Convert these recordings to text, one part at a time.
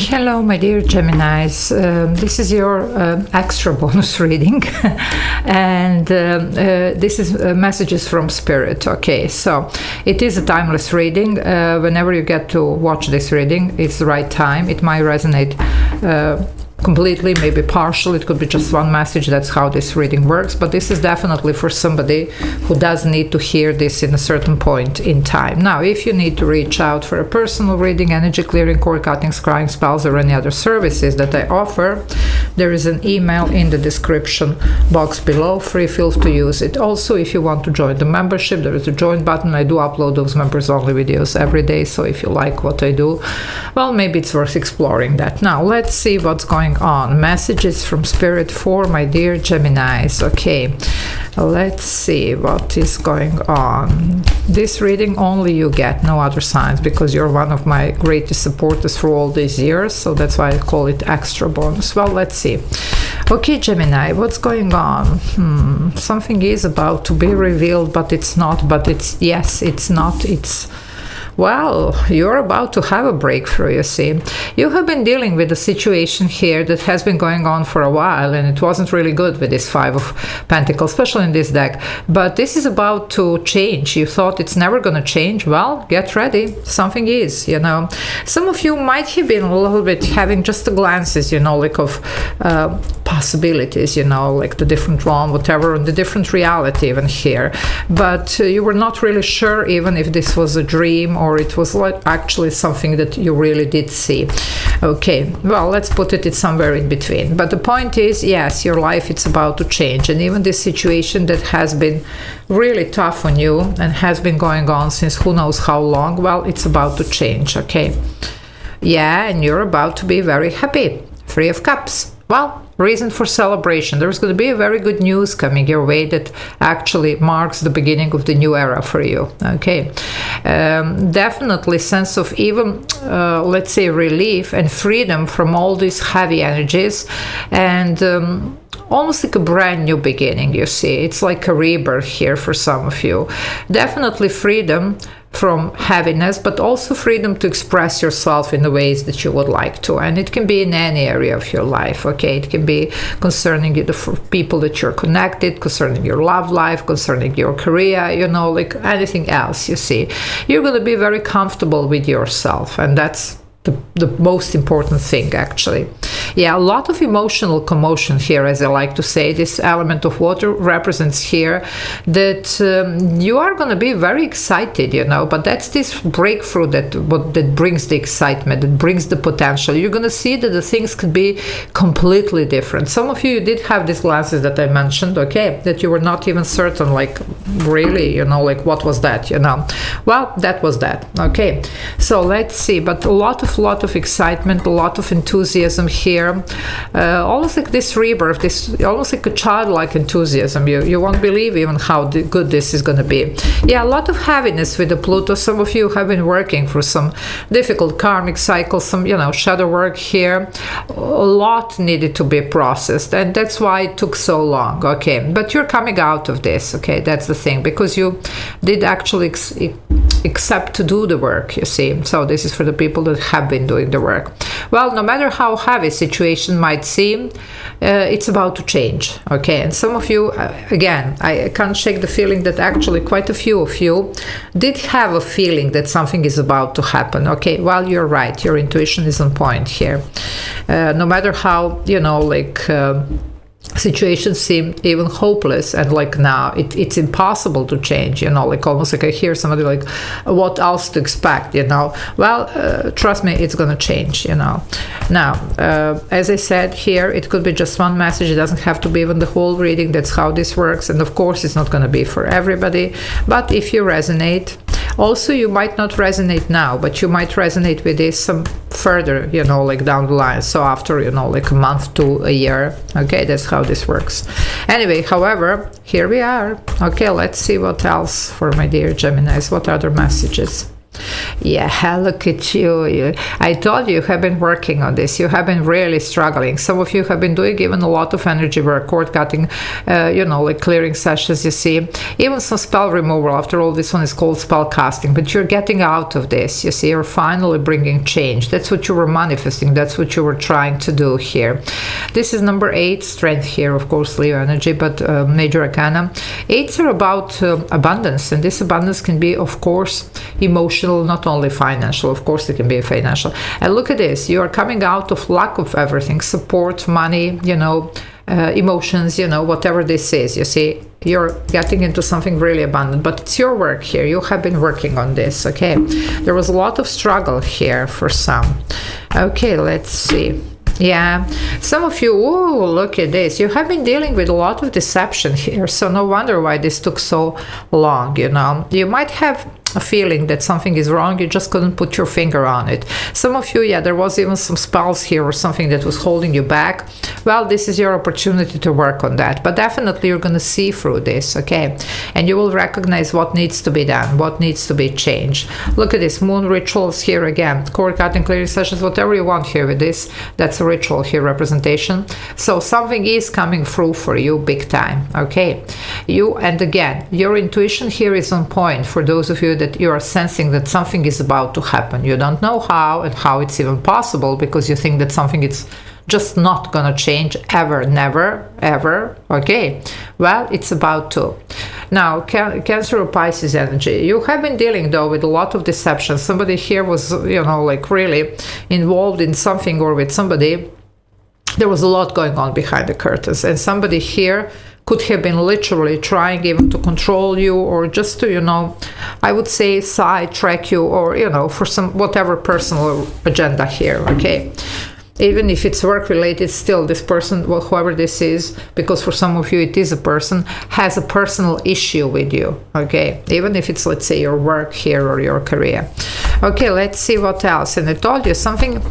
Hello, my dear Geminis. This is your extra bonus reading, and this is messages from Spirit. Okay, so it is a timeless reading. Whenever you get to watch this reading, it's the right time. It might resonate completely, maybe partial. It could be just one message. That's how this reading works. But this is definitely for somebody who does need to hear this in a certain point in time. Now, if you need to reach out for a personal reading, energy clearing, cord cutting, scrying, spells, or any other services that I offer, there is an email in the description box below. Free feel to use it. Also, if you want to join the membership, there is a join button. I do upload those members only videos every day. So if you like what I do, well, maybe it's worth exploring that. Now, let's see what's going on. Messages from Spirit for my dear Geminis. Okay, let's see what is going on. This reading only you get, no other signs, because you're one of my greatest supporters for all these years, so that's why I call it extra bonus. Well, let's see. Okay, Gemini, what's going on? Something is about to be revealed, but it's not. But it's, yes, it's not. It's, well, you're about to have a breakthrough, you see. You have been dealing with a situation here that has been going on for a while, and it wasn't really good with this Five of Pentacles, especially in this deck. But this is about to change. You thought it's never going to change. Well, get ready. Something is, you know. Some of you might have been a little bit having just the glances, you know, like of possibilities, you know, like the different realm, whatever, and the different reality even here. But you were not really sure even if this was a dream or it was like actually something that you really did see. Okay, well, let's put it somewhere in between. But the point is, yes, your life, it's about to change. And even this situation that has been really tough on you and has been going on since who knows how long, well, it's about to change, okay? Yeah, and you're about to be very happy. Three of Cups. Well, reason for celebration. There's going to be a very good news coming your way that actually marks the beginning of the new era for you. Okay, definitely sense of even let's say relief and freedom from all these heavy energies, and almost like a brand new beginning. You see, it's like a rebirth here for some of you. Definitely freedom from heaviness, but also freedom to express yourself in the ways that you would like to. And it can be in any area of your life, okay? It can be concerning you, the people that you're connected, concerning your love life, concerning your career, you know, like anything else, you see. You're going to be very comfortable with yourself, and that's the most important thing, actually. Yeah, a lot of emotional commotion here, as I like to say. This element of water represents here that you are going to be very excited, you know, but that's this breakthrough that brings the excitement, that brings the potential. You're going to see that the things could be completely different. Some of you did have these glances that I mentioned, okay, that you were not even certain, like, really, you know, like, what was that, you know? Well, that was that, okay? So let's see, but a lot of excitement, a lot of enthusiasm here, almost like this rebirth, this almost like a childlike enthusiasm. You won't believe even how good this is going to be. Yeah, a lot of heaviness with the Pluto. Some of you have been working for some difficult karmic cycles, some, you know, shadow work here. A lot needed to be processed, and that's why it took so long. Okay, but you're coming out of this. Okay, that's the thing, because you did actually accept to do the work, you see. So this is for the people that have been doing the work. Well, no matter how heavy a situation might seem, it's about to change, okay? And some of you, again, I can't shake the feeling that actually quite a few of you did have a feeling that something is about to happen, okay? Well, you're right, your intuition is on point here. No matter how, you know, like, situations seem even hopeless and like now it's impossible to change, you know, like almost like I hear somebody like, what else to expect, you know? Well, trust me, it's gonna change, you know. Now, as I said here, it could be just one message. It doesn't have to be even the whole reading. That's how this works, and of course it's not going to be for everybody, but if you resonate. Also, you might not resonate now, but you might resonate with this some further, you know, like down the line. So after, you know, like a month to a year. Okay, that's how this works. Anyway, however, here we are. Okay, let's see what else for my dear Geminis. What other messages? Yeah, look at you. I told you have been working on this. You have been really struggling. Some of you have been doing even a lot of energy work, cord cutting, like clearing sessions, you see. Even some spell removal. After all, this one is called spell casting. But you're getting out of this, you see. You're finally bringing change. That's what you were manifesting. That's what you were trying to do here. This is number 8, strength here, of course, Leo energy, but major arcana. 8s are about abundance. And this abundance can be, of course, emotional, not only financial. Of course, it can be financial. And look at this. You are coming out of lack of everything. Support, money, emotions, whatever this is. You see, you're getting into something really abundant, but it's your work here. You have been working on this, okay? There was a lot of struggle here for some. Okay, let's see. Yeah, some of you, oh, look at this. You have been dealing with a lot of deception here, so no wonder why this took so long, You might have a feeling that something is wrong, you just couldn't put your finger on it. Some of you, yeah, there was even some spells here or something that was holding you back. Well, this is your opportunity to work on that, but definitely you're going to see through this, okay? And you will recognize what needs to be done, what needs to be changed. Look at this, moon rituals here again, cord cutting, clearing sessions, whatever you want here with this, that's a ritual here, representation. So something is coming through for you big time, okay? And again, your intuition here is on point for those of you that you are sensing that something is about to happen. You don't know how and how it's even possible because you think that something is just not gonna change ever, never, ever, okay? Well, it's about to. Now, Cancer or Pisces energy. You have been dealing, though, with a lot of deception. Somebody here was, really involved in something or with somebody. There was a lot going on behind the curtains. And somebody here could have been literally trying even to control you or just to, I would say sidetrack you or, for some whatever personal agenda here, okay? Even if it's work related, still this person, well, whoever this is, because for some of you it is a person, has a personal issue with you, okay? Even if it's, let's say, your work here or your career. Okay, let's see what else. And I told you something,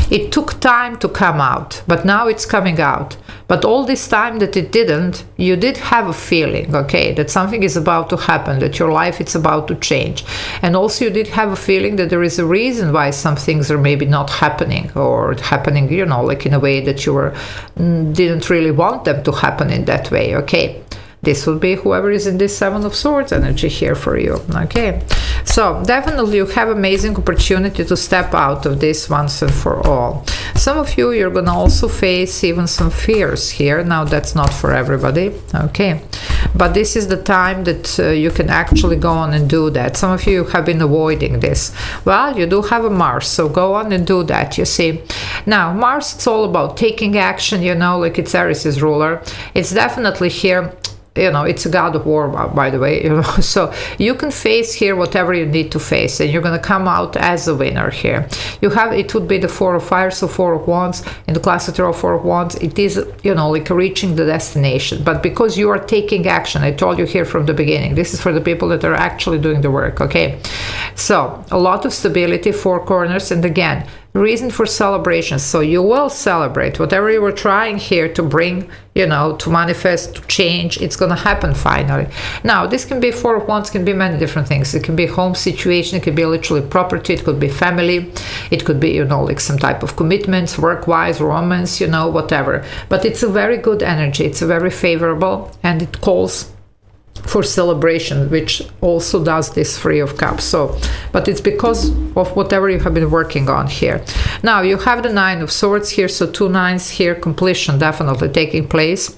it took time to come out, but now it's coming out. But all this time that it didn't, you did have a feeling, okay, that something is about to happen, that your life is about to change. And also you did have a feeling that there is a reason why some things are maybe not happening or happening, like in a way that you didn't really want them to happen in that way, okay? This will be whoever is in this 7 of Swords energy here for you, okay? So definitely you have amazing opportunity to step out of this once and for all. Some of you, you're gonna also face even some fears here. Now that's not for everybody, okay? But this is the time that you can actually go on and do that. Some of you have been avoiding this. Well, you do have a Mars, so go on and do that, you see. Now, Mars, it's all about taking action, like it's Aries' ruler. It's definitely here. It's a god of war, by the way, so you can face here whatever you need to face, and you're going to come out as a winner here. It would be the 4 of Fire, so 4 of Wands. In the classic tarot, 4 of Wands, it is, like reaching the destination. But because you are taking action, I told you here from the beginning, this is for the people that are actually doing the work, okay? So, a lot of stability, 4 corners, and again, reason for celebration. So you will celebrate whatever you were trying here to bring, to manifest, to change. It's going to happen finally. Now, this can be 4 of Wands, can be many different things. It can be home situation, it could be literally property, it could be family, it could be, like some type of commitments, work-wise, romance, whatever. But it's a very good energy. It's a very favorable, and it calls for celebration, which also does this 3 of Cups. So, but it's because of whatever you have been working on here. Now you have the 9 of Swords here, so 2 9s here, completion definitely taking place.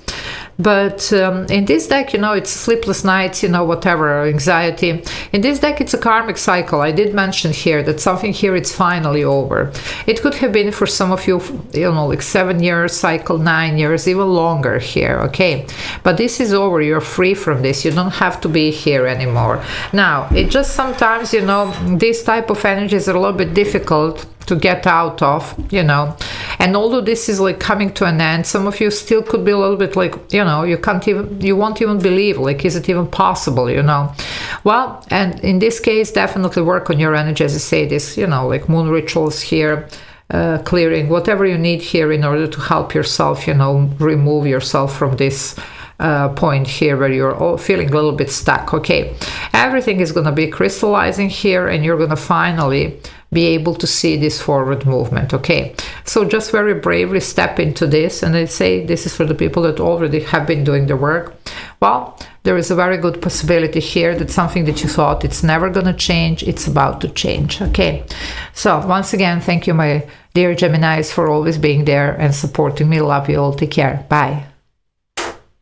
But in this deck, it's sleepless nights, whatever, anxiety. In this deck, it's a karmic cycle. I did mention here that something here is finally over. It could have been for some of you, like 7 years cycle, 9 years, even longer here, okay? But this is over. You're free from this. You don't have to be here anymore. Now, it just sometimes, this type of energy is a little bit difficult to get out of, and although this is like coming to an end, some of you still could be a little bit like, you won't even believe, like, is it even possible, well, and in this case, definitely work on your energy, as I say, this, like moon rituals here, clearing whatever you need here in order to help yourself, remove yourself from this point here where you're all feeling a little bit stuck. Okay, everything is going to be crystallizing here, and you're going to finally be able to see this forward movement. Okay, so just very bravely step into this, and I say this is for the people that already have been doing the work. Well, there is a very good possibility here that something that you thought it's never going to change, it's about to change. Okay, so once again, thank you, my dear Geminis, for always being there and supporting me. Love you all. Take care. Bye.